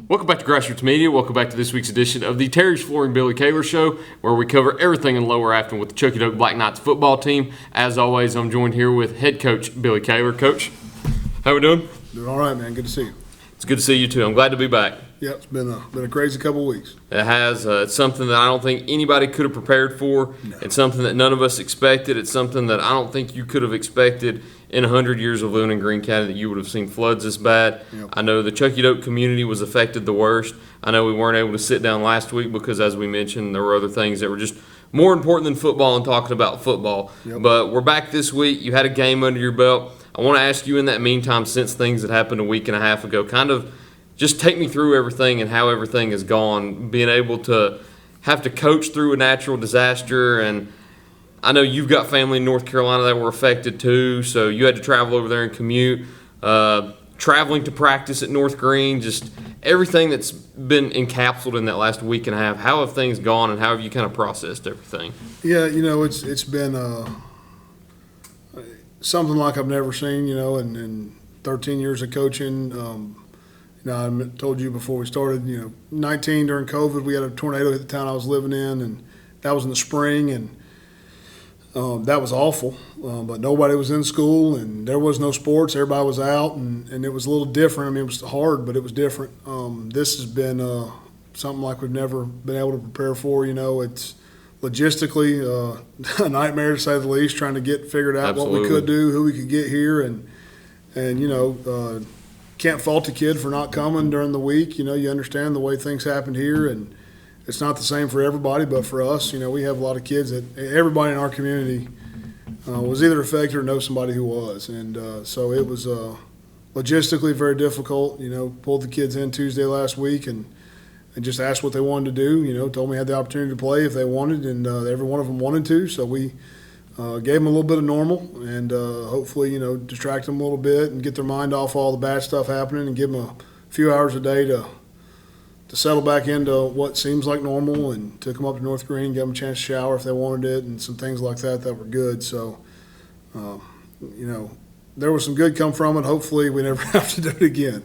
Welcome back to Grassroots Media. Welcome back to this week's edition of the Terry's Flooring Billy Kaylor Show, where we cover everything in Lower Afton with the Chuckey-Doak Black Knights football team. As always, I'm joined here with head coach Billy Kaylor. Coach, how we doing? Doing all right, man. Good to see you. It's good to see you too. I'm glad to be back. Yeah, it's been a crazy couple of weeks. It has. It's something that I don't think anybody could have prepared for. No. It's something that none of us expected. It's something that I don't think you could have expected in 100 years of living in Greene County that you would have seen floods this bad. Yep. I know the Chuckey-Doak community was affected the worst. I know we weren't able to sit down last week because, as we mentioned, there were other things that were just more important than football and talking about football. Yep. But we're back this week. You had a game under your belt. I want to ask you in that meantime, since things that happened a week and a half ago, kind of just take me through everything and how everything has gone, being able to have to coach through a natural disaster. And I know you've got family in North Carolina that were affected too, so you had to travel over there and commute, traveling to practice at North Greene, just everything that's been encapsulated in that last week and a half. How have things gone and how have you kind of processed everything? Yeah, it's been something like I've never seen, in 13 years of coaching. I told you before we started, 19 during COVID, we had a tornado hit the town I was living in, and that was in the spring, and that was awful. But nobody was in school, and there was no sports. Everybody was out, and it was a little different. I mean, it was hard, but it was different. This has been something like we've never been able to prepare for. It's logistically a nightmare to say the least, trying to get figured out Absolutely. what we could do, who we could get here, and can't fault the kid for not coming during the week. You understand the way things happened here, and it's not the same for everybody, but for us, we have a lot of kids that everybody in our community was either affected or knows somebody who was. And so it was logistically very difficult. Pulled the kids in Tuesday last week and just asked what they wanted to do. Told me I had the opportunity to play if they wanted, and every one of them wanted to. So we gave them a little bit of normal and hopefully, distract them a little bit and get their mind off all the bad stuff happening and give them a few hours a day to settle back into what seems like normal, and took them up to North Greene, gave them a chance to shower if they wanted it, and some things like that were good. So, there was some good come from it. Hopefully we never have to do it again.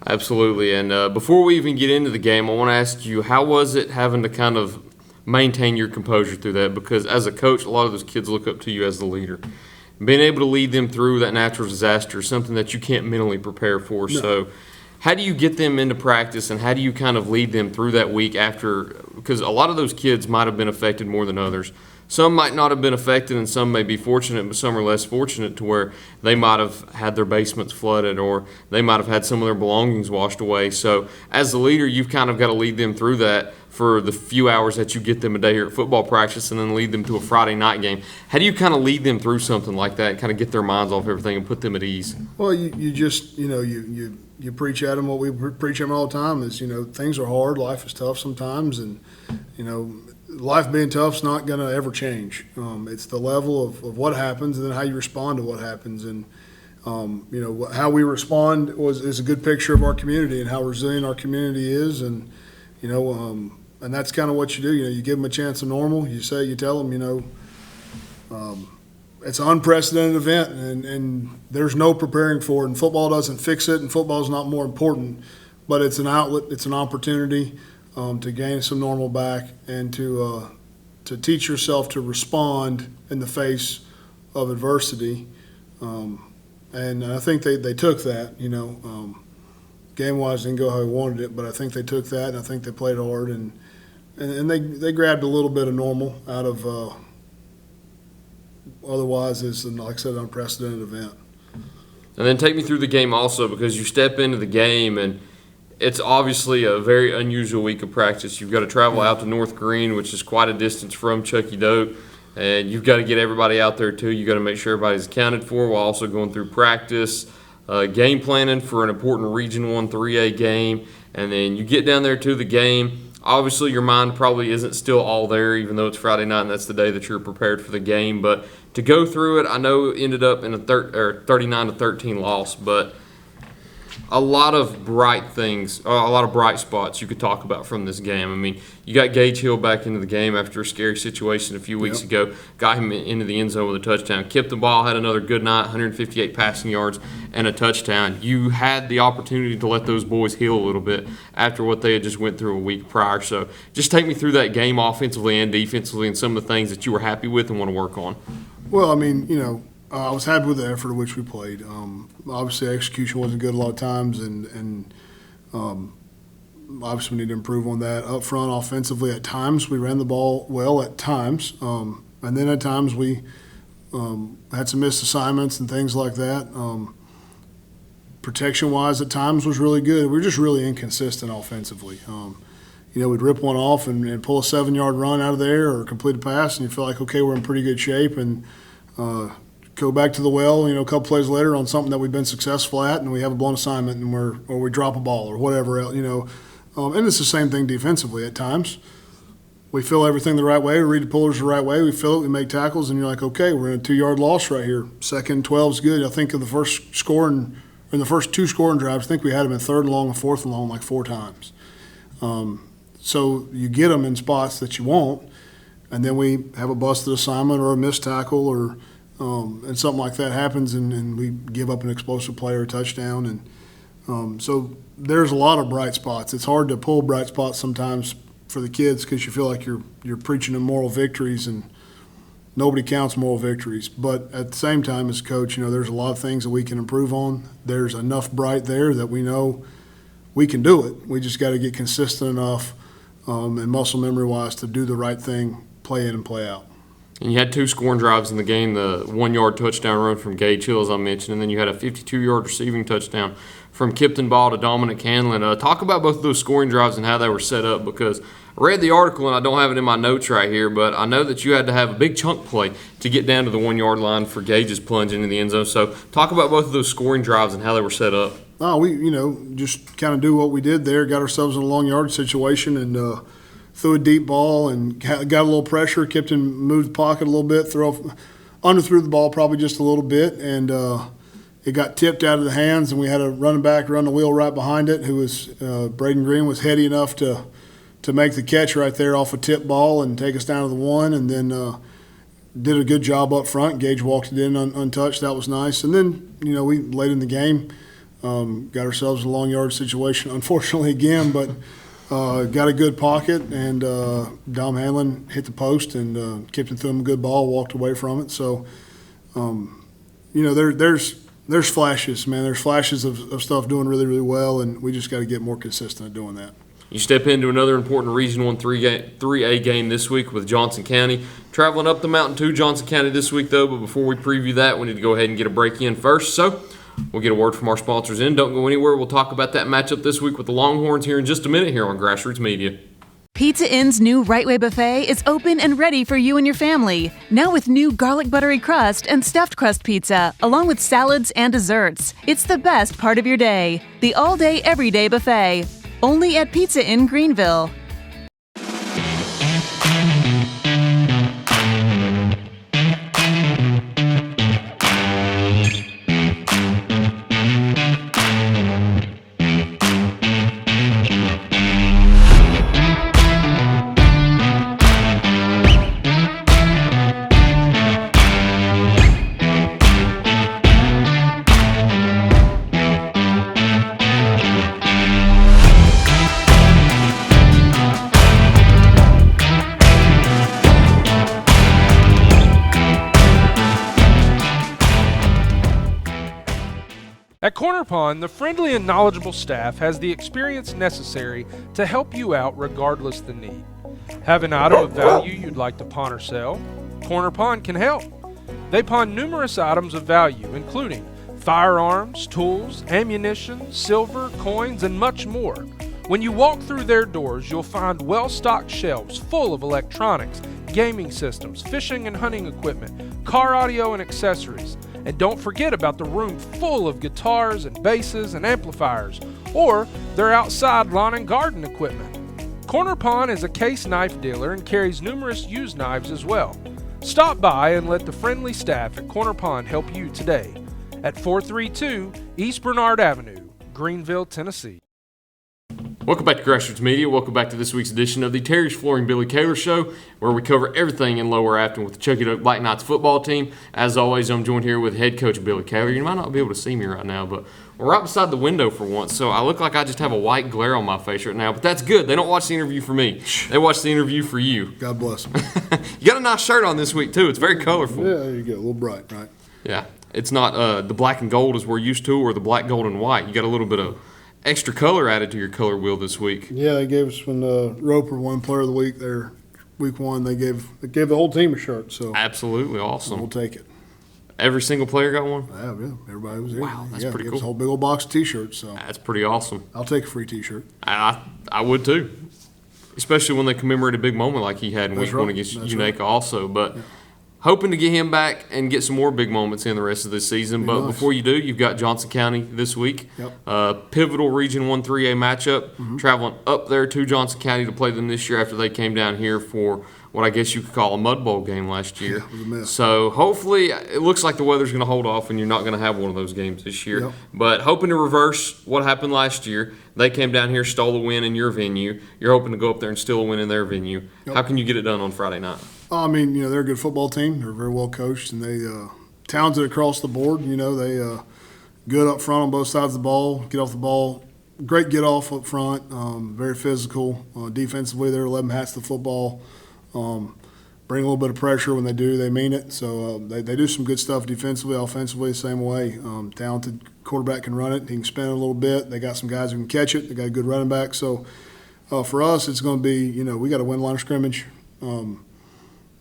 Absolutely. And before we even get into the game, I want to ask you, how was it having to kind of maintain your composure through that? Because as a coach, a lot of those kids look up to you as the leader. Being able to lead them through that natural disaster is something that you can't mentally prepare for. No. So how do you get them into practice, and how do you kind of lead them through that week after? Because a lot of those kids might have been affected more than others. Some might not have been affected, and some may be fortunate, but some are less fortunate to where they might have had their basements flooded, or they might have had some of their belongings washed away. So as the leader, you've kind of got to lead them through that for the few hours that you get them a day here at football practice, and then lead them to a Friday night game. How do you kind of lead them through something like that, kind of get their minds off everything and put them at ease? Well, you just, you preach at them what we preach at them all the time is, things are hard, life is tough sometimes, and, life being tough is not going to ever change. It's the level of what happens and then how you respond to what happens. And, how we respond is a good picture of our community and how resilient our community is. And, and that's kind of what you do. You give them a chance of normal. You tell them, it's an unprecedented event, and there's no preparing for it. And football doesn't fix it, and football is not more important. But it's an outlet. It's an opportunity to gain some normal back and to teach yourself to respond in the face of adversity. And I think they took that. Game-wise didn't go how we wanted it, but I think they took that, and I think they played hard, and they grabbed a little bit of normal out of otherwise it's, like I said, an unprecedented event. And then take me through the game also, because you step into the game and it's obviously a very unusual week of practice. You've got to travel out to North Greene, which is quite a distance from Chuckey-Doak, and you've got to get everybody out there too. You've got to make sure everybody's accounted for while also going through practice, game planning for an important Region 1 3A game, and then you get down there to the game. Obviously, your mind probably isn't still all there, even though it's Friday night and that's the day that you're prepared for the game. But to go through it, I know it ended up in a 39-13 loss, but a lot of bright things, a lot of bright spots you could talk about from this game. I mean, you got Gage Hill back into the game after a scary situation a few weeks ago, got him into the end zone with a touchdown. Kipton Ball had another good night, 158 passing yards and a touchdown. You had the opportunity to let those boys heal a little bit after what they had just went through a week prior. So just take me through that game offensively and defensively and some of the things that you were happy with and want to work on. Well, I mean, I was happy with the effort at which we played. Obviously, execution wasn't good a lot of times, and obviously we need to improve on that. Up front, offensively, at times we ran the ball well at times, and then at times we had some missed assignments and things like that. Protection-wise, at times was really good. We were just really inconsistent offensively. We'd rip one off and pull a 7-yard run out of there or complete a pass, and you feel like, okay, we're in pretty good shape, and go back to the well, a couple plays later on something that we've been successful at, and we have a blown assignment, and or we drop a ball or whatever else, and it's the same thing defensively at times. We fill everything the right way, we read the pullers the right way, we fill it, we make tackles, and you're like, okay, we're in a 2-yard loss right here. Second 12 is good. I think of the first two scoring drives, I think we had them in 3rd and long and 4th and long like 4 times. So you get them in spots that you want, and then we have a busted assignment or a missed tackle or and something like that happens, and we give up an explosive play or a touchdown. And so there's a lot of bright spots. It's hard to pull bright spots sometimes for the kids because you feel like you're preaching them moral victories, and nobody counts moral victories. But at the same time, as a coach, there's a lot of things that we can improve on. There's enough bright there that we know we can do it. We just got to get consistent enough and muscle memory-wise to do the right thing, play in and play out. And you had 2 scoring drives in the game, the 1-yard touchdown run from Gage Hill, as I mentioned, and then you had a 52-yard receiving touchdown from Kipton Ball to Dominic Hanlon. Talk about both of those scoring drives and how they were set up, because I read the article, and I don't have it in my notes right here, but I know that you had to have a big chunk play to get down to the 1-yard line for Gage's plunge into the end zone. So talk about both of those scoring drives and how they were set up. We just kind of do what we did there, got ourselves in a long yard situation, and threw a deep ball and got a little pressure. Kipton moved the pocket a little bit, underthrew the ball probably just a little bit, and it got tipped out of the hands, and we had a running back run the wheel right behind it, who was Braden Green was heady enough to make the catch right there off a tip ball and take us down to the 1, and then did a good job up front. Gage walked it in untouched. That was nice. And then, we late in the game got ourselves in a long yard situation, unfortunately again, but got a good pocket, and Dom Hanlon hit the post, and Kipton threw him a good ball, walked away from it. So, there's flashes, man. There's flashes of stuff doing really, really well, and we just got to get more consistent at doing that. You step into another important Region 1 3A game this week with Johnson County. Traveling up the mountain to Johnson County this week, though, but before we preview that, we need to go ahead and get a break in first. So we'll get a word from our sponsors in. Don't go anywhere. We'll talk about that matchup this week with the Longhorns here in just a minute here on Grassroots Media. Pizza Inn's new Right Way Buffet is open and ready for you and your family. Now with new garlic buttery crust and stuffed crust pizza, along with salads and desserts. It's the best part of your day. The all-day, everyday buffet. Only at Pizza Inn Greenville. At Corner Pond, the friendly and knowledgeable staff has the experience necessary to help you out regardless the need. Have an item of value you'd like to pawn or sell? Corner Pond can help. They pawn numerous items of value, including firearms, tools, ammunition, silver, coins, and much more. When you walk through their doors, you'll find well-stocked shelves full of electronics, gaming systems, fishing and hunting equipment, car audio and accessories. And don't forget about the room full of guitars and basses and amplifiers, or their outside lawn and garden equipment. Corner Pond is a case knife dealer and carries numerous used knives as well. Stop by and let the friendly staff at Corner Pond help you today at 432 East Bernard Avenue, Greenville, Tennessee. Welcome back to Grassroots Media. Welcome back to this week's edition of the Terry's Flooring Billy Kaylor Show, where we cover everything in Lower Afton with the Chuckey-Doak Black Knights football team. As always, I'm joined here with head coach Billy Kaylor. You might not be able to see me right now, but we're right beside the window for once, so I look like I just have a white glare on my face right now. But that's good. They don't watch the interview for me. They watch the interview for you. God bless them. You got a nice shirt on this week, too. It's very colorful. Yeah, there you go. A little bright, right? Yeah. It's not the black and gold as we're used to or the black, gold, and white. You got a little bit of extra color added to your color wheel this week. Yeah, they gave us when Roper won Player of the Week there, week one. They gave the whole team a shirt. So absolutely awesome. We'll take it. Every single player got one? Yeah, everybody was here. Wow, that's pretty cool. Us a whole big old box of T-shirts. So that's pretty awesome. I'll take a free T-shirt. I would too, especially when they commemorate a big moment like he had in week one against Unaka also. But hoping to get him back and get some more big moments in the rest of this season. But before you do, you've got Johnson County this week. Yep. Pivotal Region 1 3A matchup. Traveling up there to Johnson County to play them this year after they came down here for what I guess you could call a mud bowl game last year. Yeah, it was a mess. So hopefully it looks like the weather's going to hold off and you're not going to have one of those games this year. Yep. But hoping to reverse what happened last year. They came down here, stole a win in your venue. You're hoping to go up there and steal a win in their venue. Yep. How can you get it done on Friday night? I mean, they're a good football team. They're very well coached, and they talented across the board. They good up front on both sides of the ball. Get off the ball, great get off up front. Very physical. Defensively, they're 11 hats to the football. Bring a little bit of pressure when they do. They mean it. So they do some good stuff defensively, offensively, the same way. Talented quarterback can run it. He can spin it a little bit. They got some guys who can catch it. They got a good running back. So for us, it's going to be, we got to win line of scrimmage.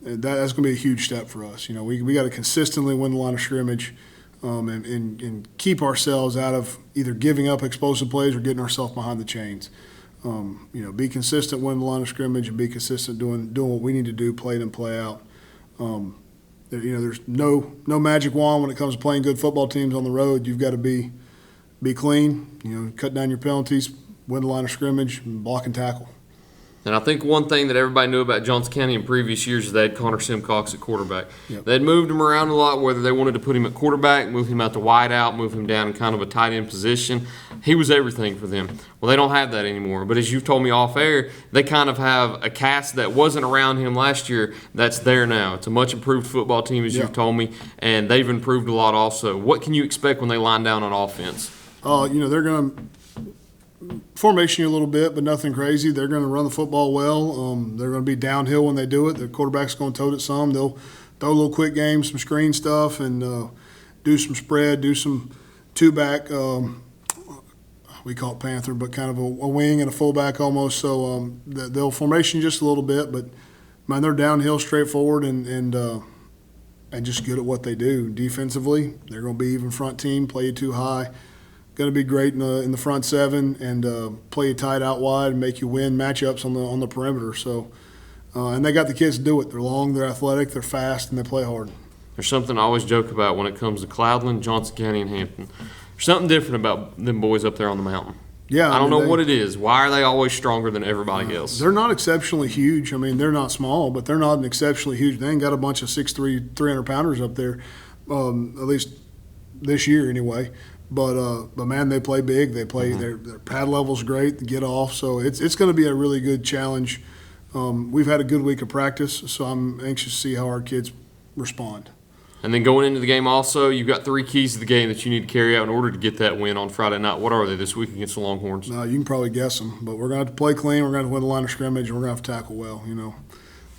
That's going to be a huge step for us. We got to consistently win the line of scrimmage and keep ourselves out of either giving up explosive plays or getting ourselves behind the chains. Be consistent, win the line of scrimmage, and be consistent doing what we need to do, play in and play out. There's no magic wand when it comes to playing good football teams on the road. You've got to be clean. Cut down your penalties, win the line of scrimmage, and block and tackle. And I think one thing that everybody knew about Johnson County in previous years is they had Connor Simcox at quarterback. Yep. They had moved him around a lot, whether they wanted to put him at quarterback, move him out to wide out, move him down in kind of a tight end position. He was everything for them. Well, they don't have that anymore. But as you've told me off air, they kind of have a cast that wasn't around him last year that's there now. It's a much improved football team, as you've told me, and they've improved a lot also. What can you expect when they line down on offense? They're going to formation you a little bit, but nothing crazy. They're going to run the football well. They're going to be downhill when they do it. The quarterback's going to tote it some. They'll throw a little quick game, some screen stuff, and do some spread, do some two-back. We call it Panther, but kind of a wing and a fullback almost. So they'll formation just a little bit, but man, they're downhill, straightforward, and just good at what they do. Defensively, they're going to be even front team, play you too high. Going to be great in the front seven and play you tight out wide and make you win matchups on the perimeter. So, and they got the kids to do it. They're long, they're athletic, they're fast, and they play hard. There's something I always joke about when it comes to Cloudland, Johnson County, and Hampton. There's something different about them boys up there on the mountain. Yeah, I don't know what it is. Why are they always stronger than everybody else? They're not exceptionally huge. I mean, they're not small, but they're not an exceptionally huge. They ain't got a bunch of 6'3", 300-pounders up there, at least this year anyway. But man, they play big. They play their pad level's great. The get off, so it's going to be a really good challenge. We've had a good week of practice, so I'm anxious to see how our kids respond. And then going into the game also, you've got 3 keys to the game that you need to carry out in order to get that win on Friday night. What are they this week against the Longhorns? You can probably guess them, but we're going to have to play clean. We're going to win the line of scrimmage, and we're going to have to tackle well.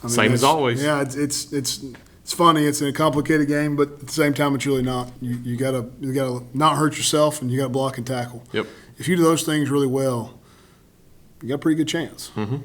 Same as always. Yeah, it's funny. It's a complicated game, but at the same time, it's really not. You gotta not hurt yourself, and you got to block and tackle. Yep. If you do those things really well, you got a pretty good chance. Mm-hmm.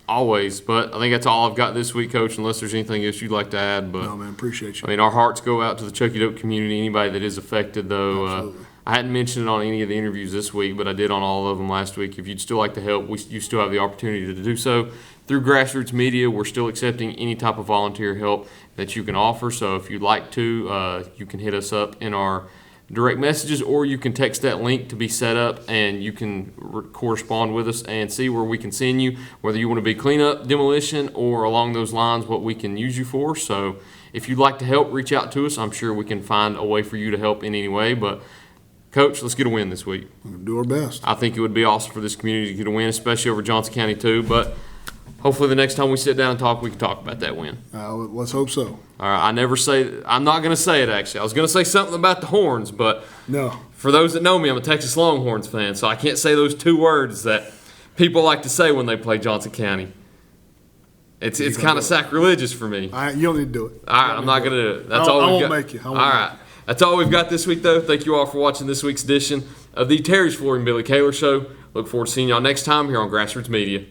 Always, but I think that's all I've got this week, Coach, unless there's anything else you'd like to add. But no, man, appreciate you. I mean, our hearts go out to the Chuckey-Doak community, anybody that is affected, though. I hadn't mentioned it on any of the interviews this week, but I did on all of them last week. If you'd still like to help, you still have the opportunity to do so. Through Grassroots Media, we're still accepting any type of volunteer help that you can offer. So if you'd like to, you can hit us up in our direct messages, or you can text that link to be set up, and you can correspond with us and see where we can send you, whether you want to be cleanup, demolition, or along those lines, what we can use you for. So if you'd like to help, reach out to us. I'm sure we can find a way for you to help in any way. But Coach, let's get a win this week. We'll do our best. I think it would be awesome for this community to get a win, especially over Johnson County too. But hopefully the next time we sit down and talk, we can talk about that win. Let's hope so. All right, I'm not going to say it, actually. I was going to say something about the Horns, but No. for those that know me, I'm a Texas Longhorns fan, so I can't say those two words that people like to say when they play Johnson County. It's kind of sacrilegious for me. You don't need to do it. All right, I'm not going to do it. That's all I we've won't got. make you. I won't All make right. That's all we've got this week, though. Thank you all for watching this week's edition of the Terry's Flooring Billy Kaylor Show. Look forward to seeing y'all next time here on Grassroots Media.